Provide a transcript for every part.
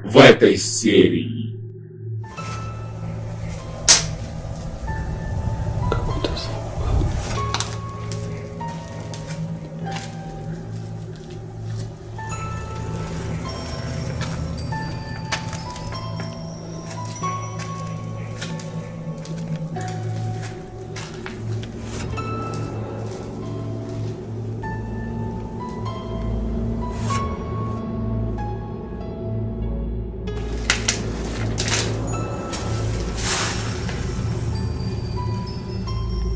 в этой серии.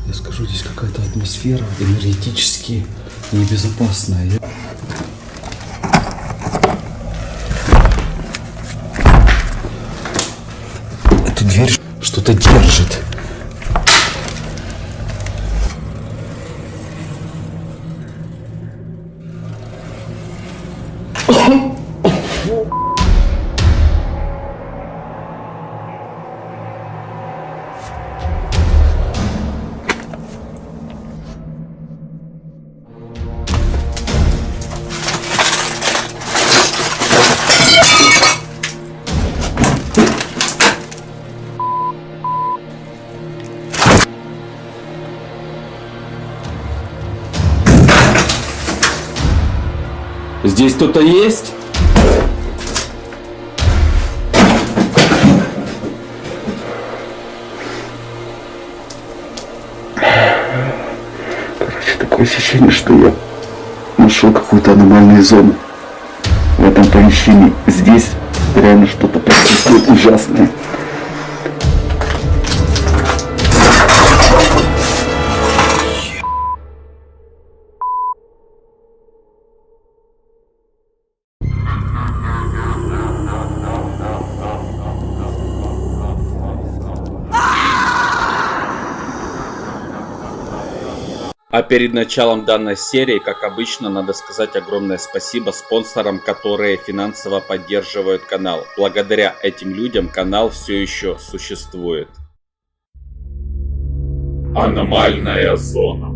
Я скажу, здесь какая-то атмосфера энергетически небезопасная. Эту дверь что-то держит. Здесь кто-то есть? Короче, такое ощущение, что я нашел какую-то аномальную зону в этом помещении. Здесь реально что-то происходит ужасное. А перед началом данной серии, как обычно, надо сказать огромное спасибо спонсорам, которые финансово поддерживают канал. Благодаря этим людям канал все еще существует. Аномальная зона.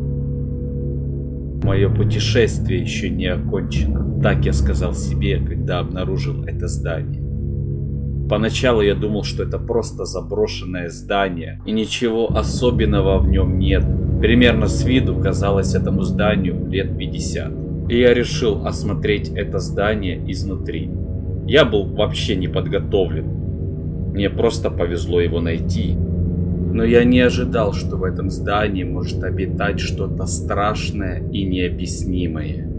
Мое путешествие еще не окончено. Так я сказал себе, когда обнаружил это здание. Поначалу я думал, что это просто заброшенное здание, и ничего особенного в нем нет. Примерно с виду казалось этому зданию лет 50. И я решил осмотреть это здание изнутри. Я был вообще не подготовлен. Мне просто повезло его найти. Но я не ожидал, что в этом здании может обитать что-то страшное и необъяснимое.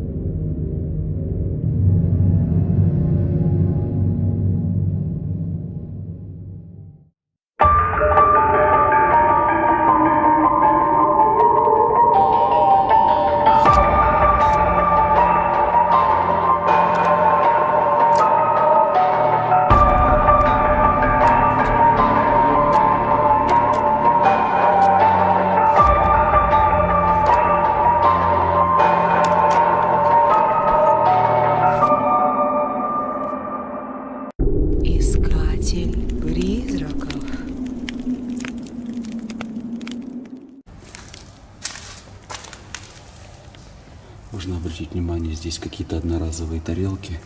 Искатель призраков. Можно обратить внимание, здесь какие-то одноразовые тарелки.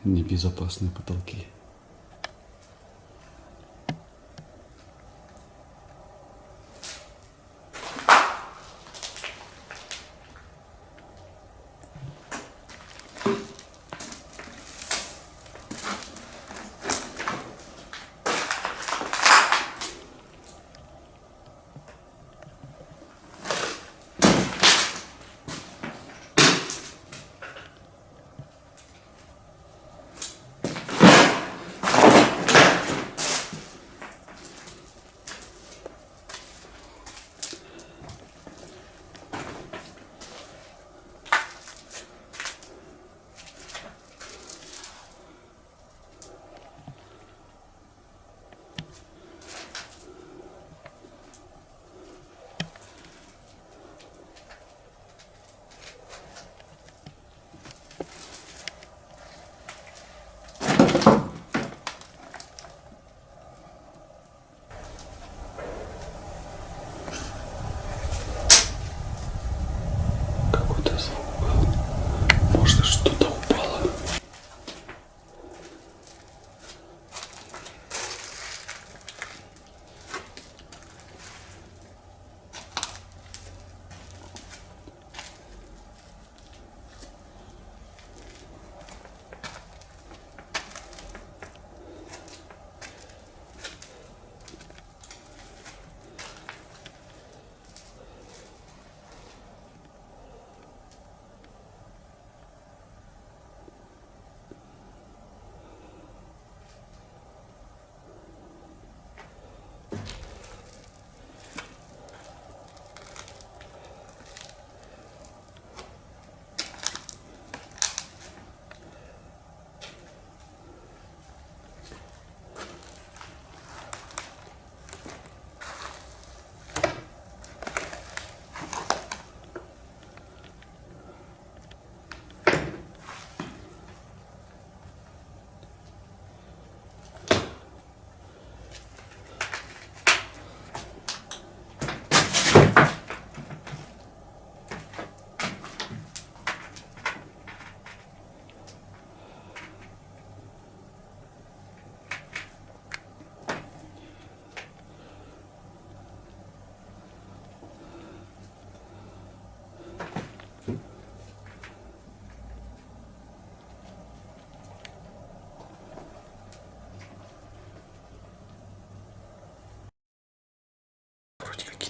Небезопасные потолки.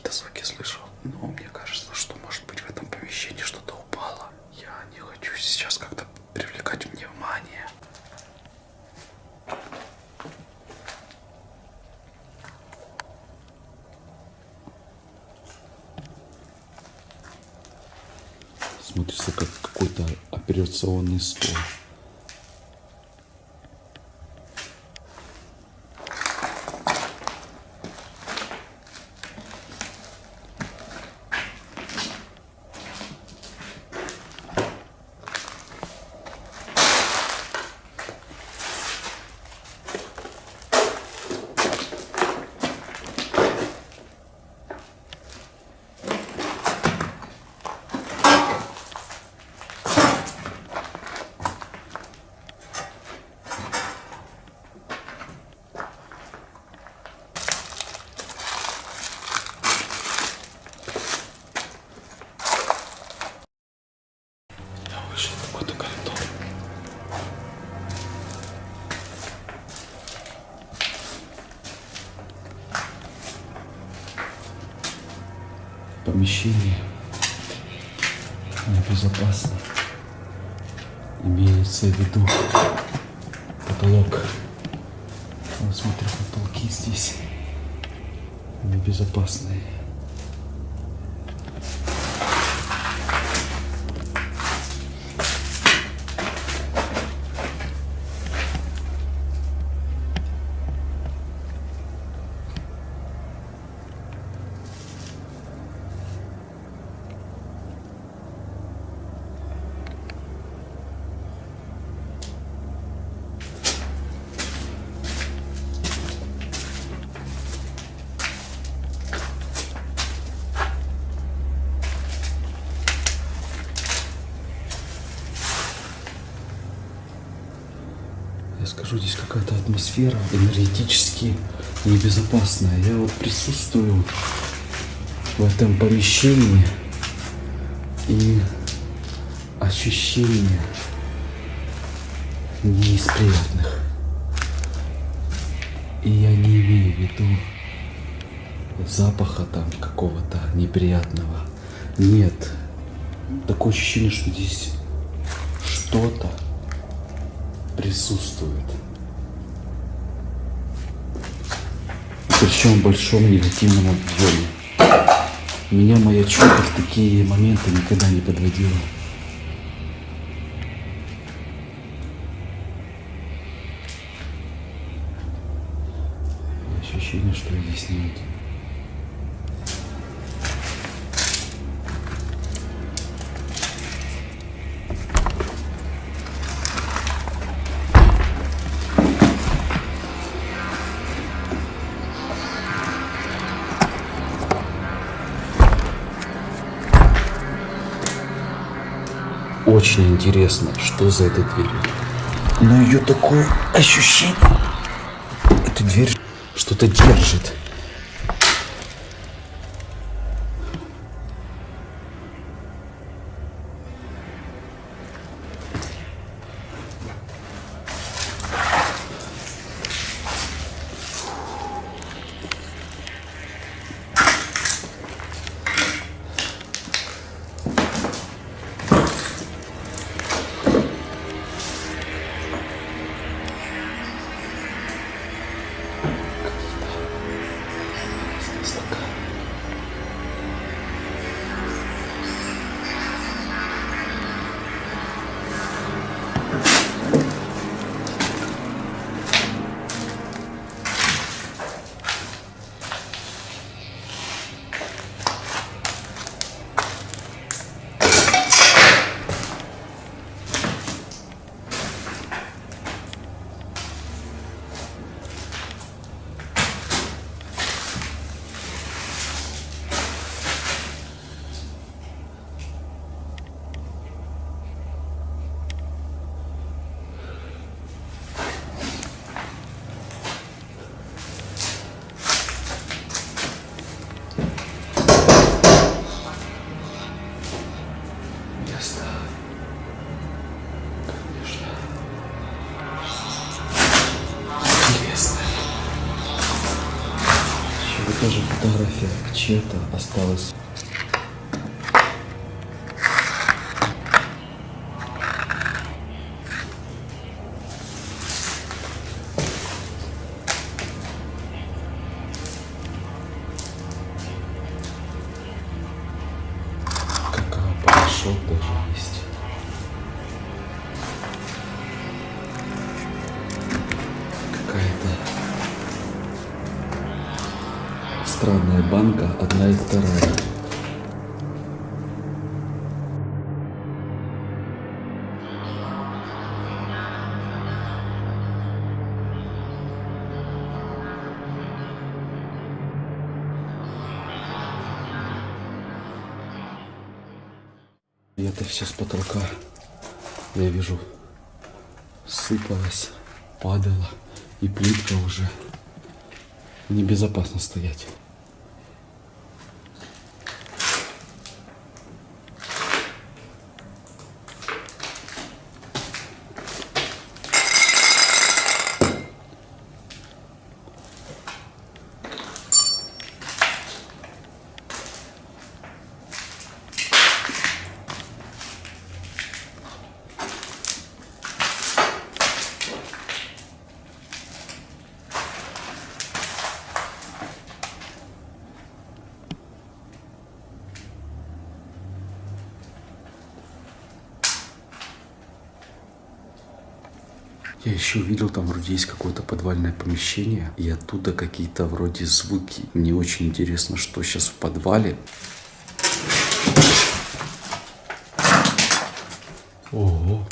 какие-то звуки слышал. Но мне кажется, что может быть в этом помещении что-то упало. Я не хочу сейчас как-то привлекать внимание. Смотрится как какой-то операционный стол. Какой-то коридор. Помещение небезопасно. Имеется в виду потолок. Вот смотрю, потолки здесь небезопасные. Я скажу, здесь какая-то атмосфера энергетически небезопасная. Я вот присутствую в этом помещении, и ощущения не из приятных. И я не имею в виду запаха там какого-то неприятного. Нет. Такое ощущение, что здесь что-то присутствует. Причем в большом негативном объеме. Меня моя чуйка в такие моменты никогда не подводила. Ощущение, что я здесь не один. Очень интересно, что за этой дверью. Но ее такое ощущение. Эта дверь что-то держит. Тоже фотография чья-то осталась. Какао-порошок даже есть. Какая-то странная банка, 1 и 2. И это все с потолка, я вижу, сыпалось, падало, и плитка уже небезопасно стоять. Я еще увидел, там вроде есть какое-то подвальное помещение, и оттуда какие-то вроде звуки. Мне очень интересно, что сейчас в подвале. Ого.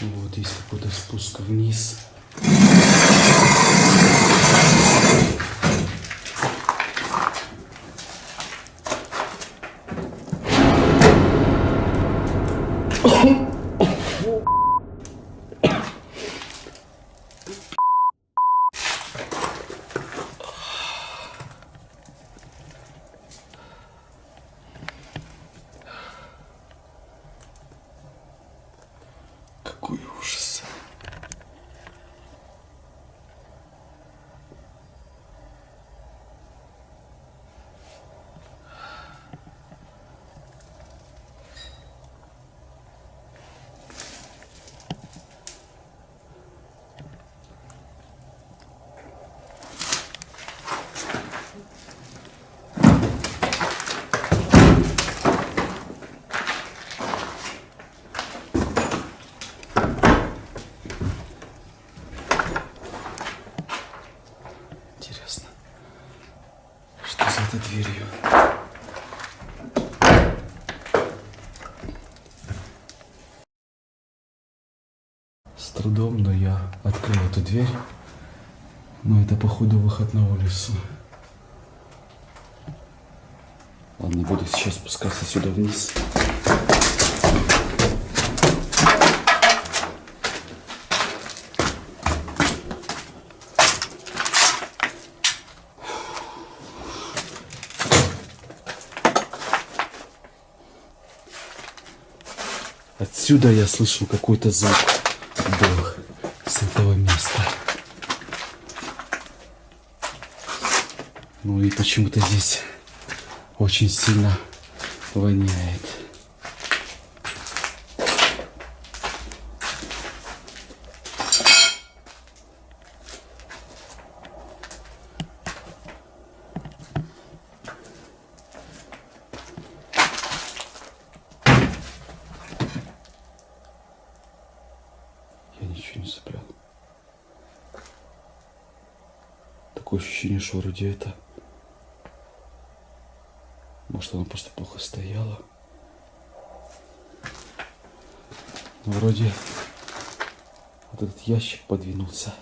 Вот есть какой-то спуск вниз. Какой ужас. Интересно, что за этой дверью? С трудом, но я открыл эту дверь. Но это, походу, выход на улицу. Ладно, буду сейчас спускаться сюда вниз. Отсюда я слышал какой-то звук был с этого места. Ну и почему-то здесь очень сильно воняет. не цеплял. Такое ощущение, что вроде это... Может, она просто плохо стояла. Но вроде вот этот ящик подвинулся.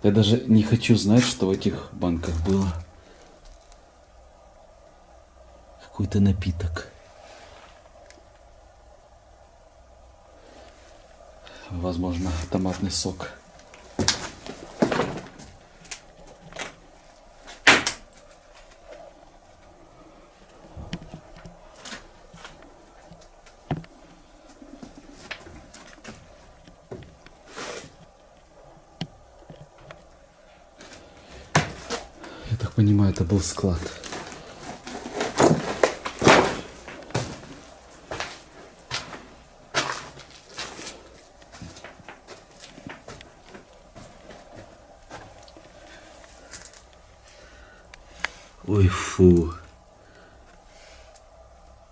Я даже не хочу знать, что в этих банках было. Какой-то напиток. Возможно, томатный сок. Я так понимаю, это был склад. Ой, фу.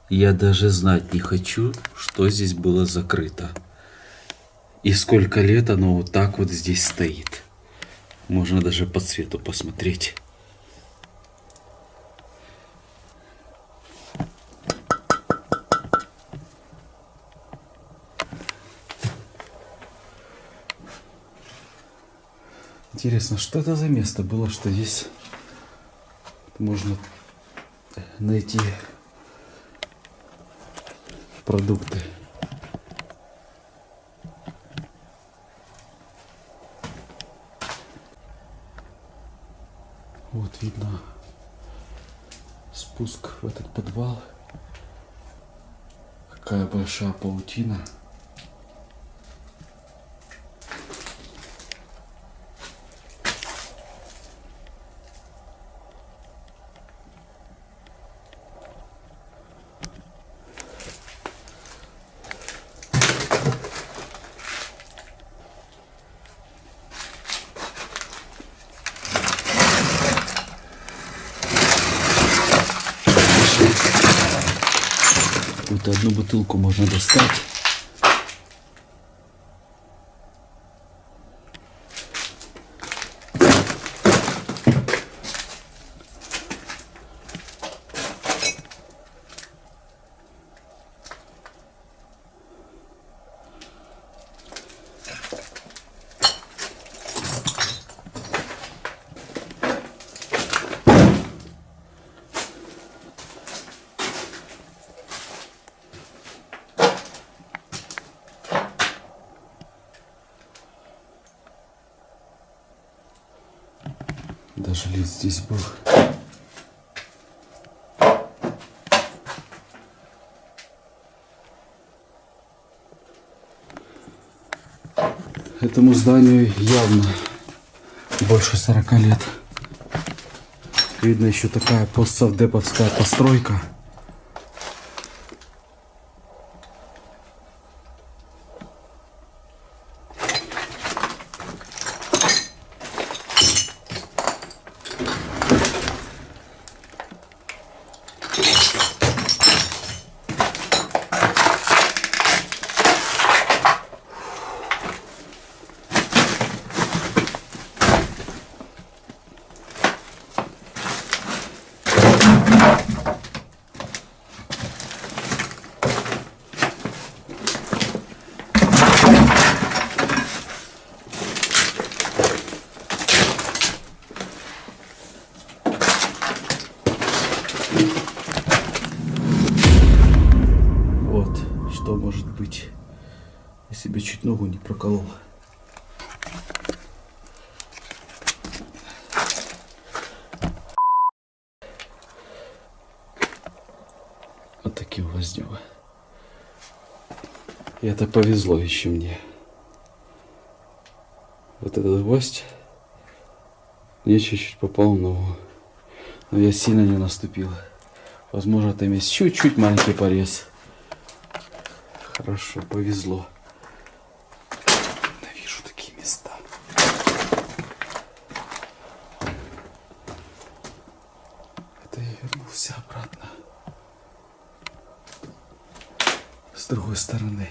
Я даже знать не хочу, что здесь было закрыто. И сколько лет оно вот так вот здесь стоит. Можно даже по цвету посмотреть. Интересно, что это за место было, что здесь можно найти продукты. Вот видно спуск в этот подвал. Какая большая паутина. Какую-то одну бутылку можно достать. Даже лифт здесь был. Этому зданию явно больше 40 лет. Видно еще такая постсовдеповская постройка. Вот что может быть. Я себе чуть ногу не проколол. Вот такие у вас дела. И это повезло еще мне. Вот этот гвоздь мне чуть-чуть попал в ногу. Но я сильно не наступил. Возможно, там есть чуть-чуть маленький порез. Хорошо, повезло. Ненавижу такие места. Это я вернулся обратно. С другой стороны.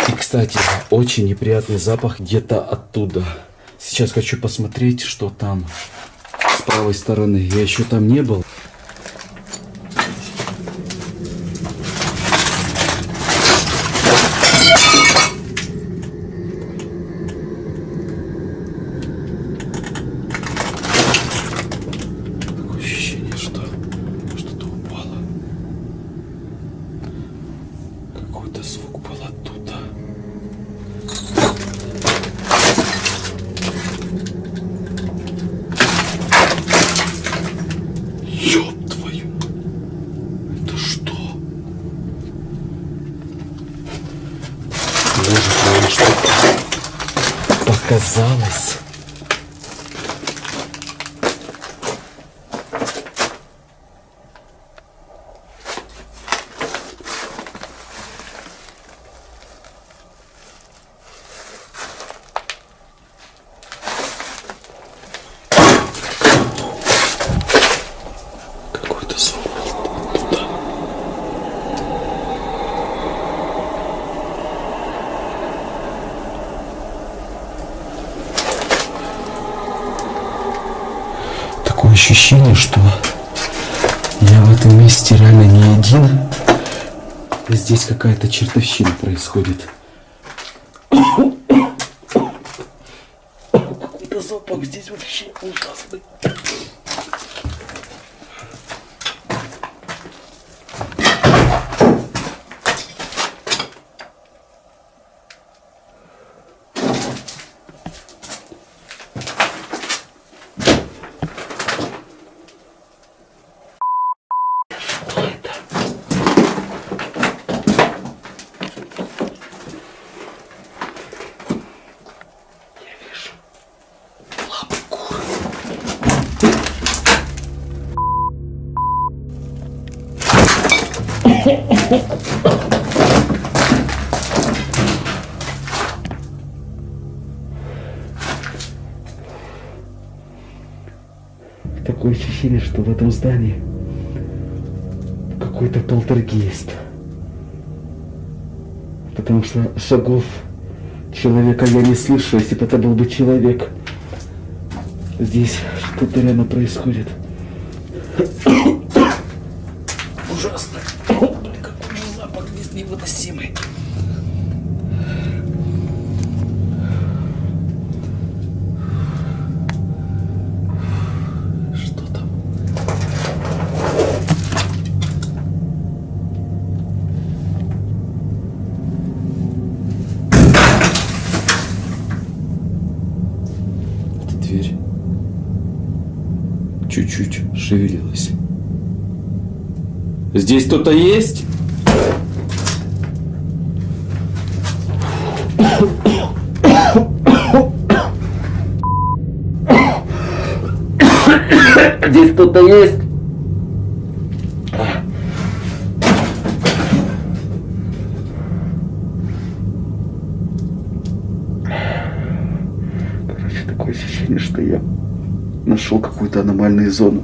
И, кстати, очень неприятный запах где-то оттуда. Сейчас хочу посмотреть, что там с правой стороны. Я еще там не был. Такое ощущение, что что-то упало. Какой-то звук был оттуда. Ёб твою! Это что? Может, мне что-то показалось? Какой-то звук оттуда. Такое ощущение, что я в этом месте реально не один. Здесь какая-то чертовщина происходит. Какой-то запах здесь вообще ужасный. Такое ощущение, что в этом здании какой-то полтергейст. Потому что шагов человека я не слышу. Если бы это был бы человек, здесь что-то реально происходит. Ужасно. Блин, какой же запах здесь невыносимый. Что там? Эта дверь чуть-чуть шевелилась. Здесь кто-то есть? Здесь кто-то есть? Короче, такое ощущение, что я нашел какую-то аномальную зону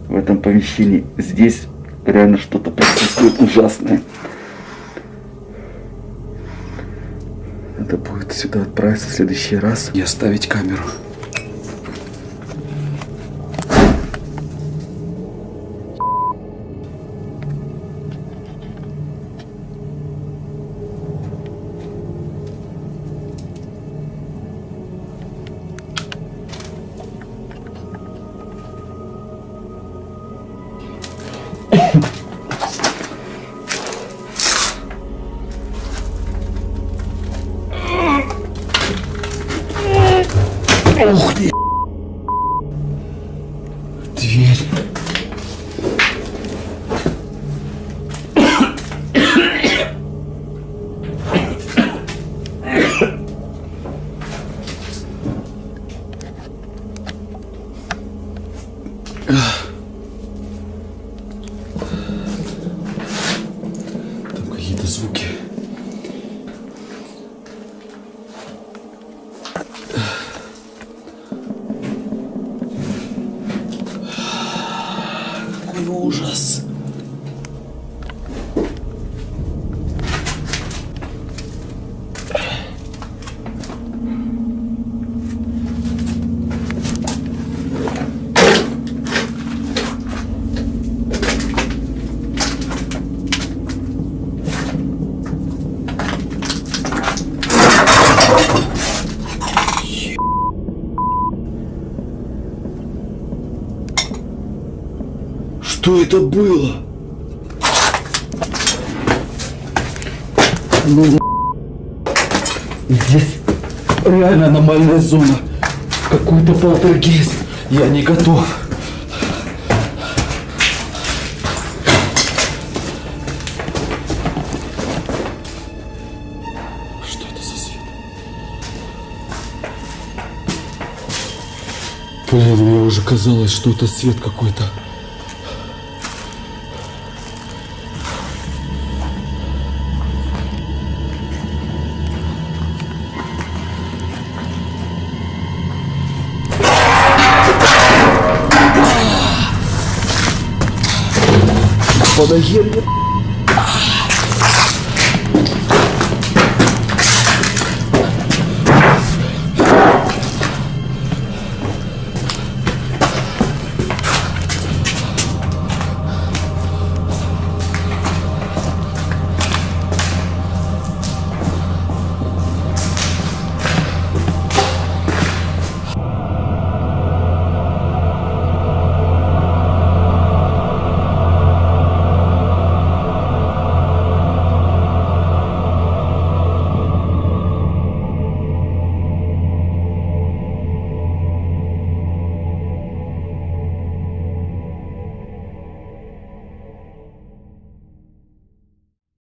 в этом помещении. Здесь реально что-то происходит ужасное. Надо будет сюда отправиться в следующий раз и оставить камеру. Ух ты! Дверь. Там какие-то звуки. Какой ужас. Что это было? Ну, здесь реально аномальная зона. Какой-то полтергейст. Я не готов. Что это за свет? Блин, мне уже казалось, что это свет какой-то. Подоед.